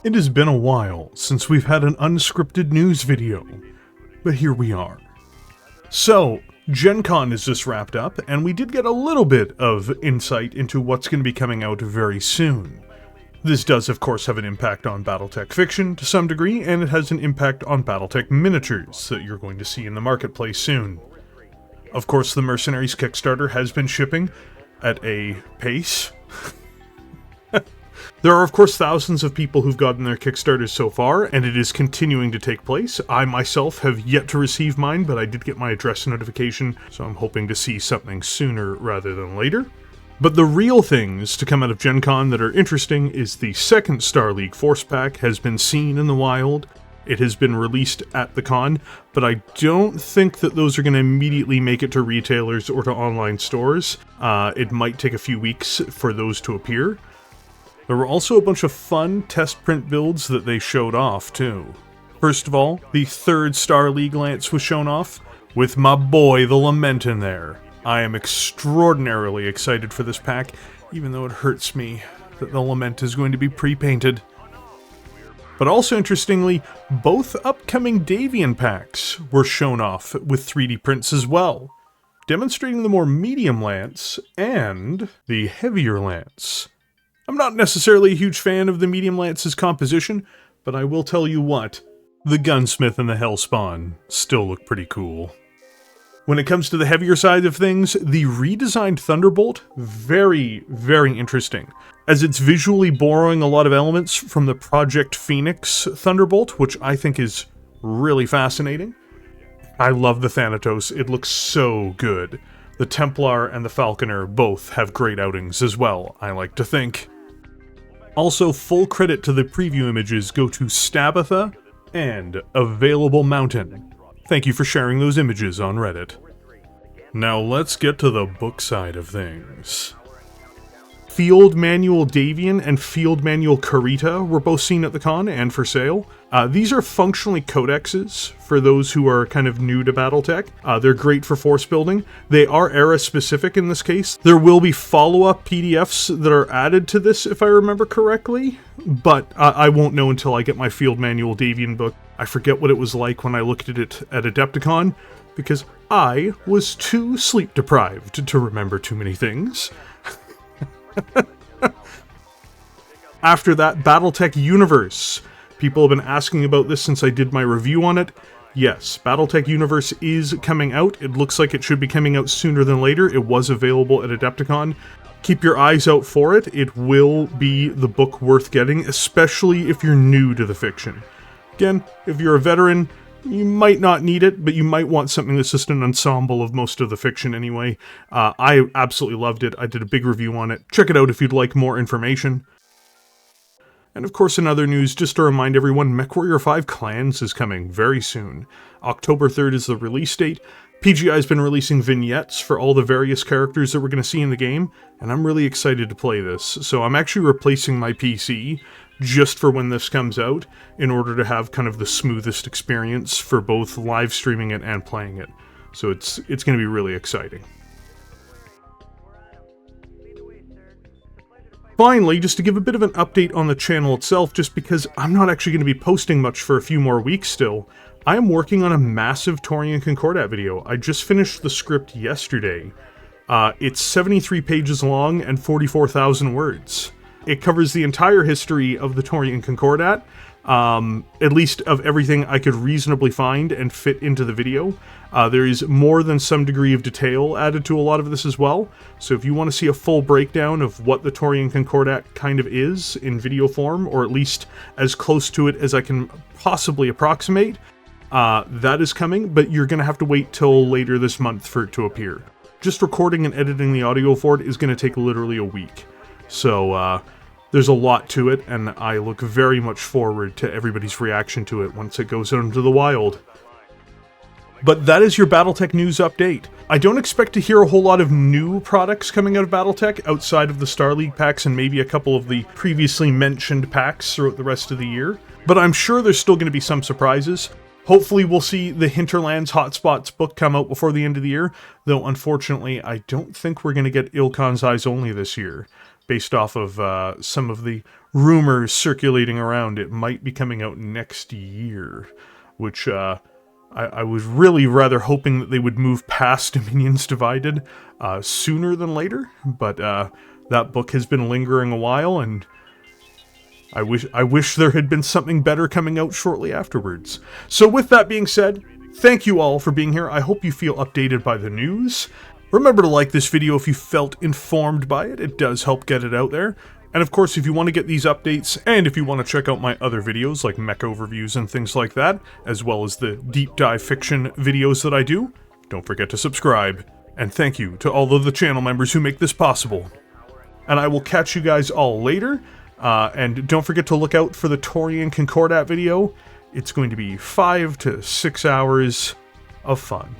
It has been a while since we've had an unscripted news video, but here we are. So, Gencon is just wrapped up, and we did get a little bit of insight into what's going to be coming out very soon. This does, of course, have an impact on Battletech Fiction to some degree, and it has an impact on Battletech Miniatures that you're going to see in the marketplace soon. Of course, the Mercenaries Kickstarter has been shipping at a pace. There are, of course, thousands of people who've gotten their Kickstarters so far, and it is continuing to take place. I myself have yet to receive mine, but I did get my address notification, so I'm hoping to see something sooner rather than later. But the real things to come out of Gen Con that are interesting is the second Star League Force Pack has been seen in the wild. It has been released at the con, but I don't think that those are going to immediately make it to retailers or to online stores. It might take a few weeks for those to appear. There were also a bunch of fun test print builds that they showed off, too. First of all, the third Star League Lance was shown off, with my boy the Lament in there. I am extraordinarily excited for this pack, even though it hurts me that the Lament is going to be pre-painted. But also interestingly, both upcoming Davion packs were shown off with 3D prints as well, demonstrating the more medium lance and the heavier lance. I'm not necessarily a huge fan of the medium lance's composition, but I will tell you what, the Gunsmith and the Hellspawn still look pretty cool. When it comes to the heavier side of things, the redesigned Thunderbolt, very, very interesting, as it's visually borrowing a lot of elements from the Project Phoenix Thunderbolt, which I think is really fascinating. I love the Thanatos, it looks so good. The Templar and the Falconer both have great outings as well, I like to think. Also, full credit to the preview images go to Stabatha and Available Mountain. Thank you for sharing those images on Reddit. Now let's get to the book side of things. Field Manual Davion and Field Manual Kurita were both seen at the con and for sale. These are functionally codexes for those who are kind of new to Battletech. They're great for force building. They are era-specific in this case. There will be follow-up PDFs that are added to this, if I remember correctly, but I won't know until I get my Field Manual Davion book. I forget what it was like when I looked at it at Adepticon, because I was too sleep-deprived to remember too many things. After that, Battletech Universe. People have been asking about this since I did my review on it. Yes, Battletech Universe is coming out. It looks like it should be coming out sooner than later. It was available at Adepticon. Keep your eyes out for it. It will be the book worth getting, especially if you're new to the fiction. Again, if you're a veteran, you might not need it, but you might want something that's just an ensemble of most of the fiction anyway. I absolutely loved it. I did a big review on it. Check it out if you'd like more information. And of course, in other news, just to remind everyone, Mechwarrior 5 Clans is coming very soon. October 3rd is the release date. PGI's been releasing vignettes for all the various characters that we're going to see in the game, and I'm really excited to play this. So I'm actually replacing my PC just for when this comes out, in order to have kind of the smoothest experience for both live streaming it and playing it. So it's going to be really exciting. Finally, just to give a bit of an update on the channel itself, just because I'm not actually going to be posting much for a few more weeks still, I am working on a massive Taurian Concordat video. I just finished the script yesterday. It's 73 pages long and 44,000 words. It covers the entire history of the Taurian Concordat, at least of everything I could reasonably find and fit into the video. There is more than some degree of detail added to a lot of this as well, so if you want to see a full breakdown of what the Taurian Concordat kind of is in video form, or at least as close to it as I can possibly approximate, that is coming, but you're going to have to wait till later this month for it to appear. Just recording and editing the audio for it is going to take literally a week. So, there's a lot to it, and I look very much forward to everybody's reaction to it once it goes out into the wild. But that is your Battletech news update. I don't expect to hear a whole lot of new products coming out of Battletech outside of the Star League packs and maybe a couple of the previously mentioned packs throughout the rest of the year. But I'm sure there's still going to be some surprises. Hopefully we'll see the Hinterlands Hotspots book come out before the end of the year, though unfortunately I don't think we're going to get Ilkon's Eyes Only this year. Based off of some of the rumors circulating around, it might be coming out next year, which I was really rather hoping that they would move past Dominions Divided sooner than later, but that book has been lingering a while, and I wish there had been something better coming out shortly afterwards. So with that being said, thank you all for being here. I hope you feel updated by the news. Remember to like this video if you felt informed by it. It does help get it out there. And of course, if you want to get these updates, and if you want to check out my other videos like mech overviews and things like that, as well as the deep dive fiction videos that I do, don't forget to subscribe. And thank you to all of the channel members who make this possible. And I will catch you guys all later. And don't forget to look out for the Taurian Concordat video. It's going to be 5 to 6 hours of fun.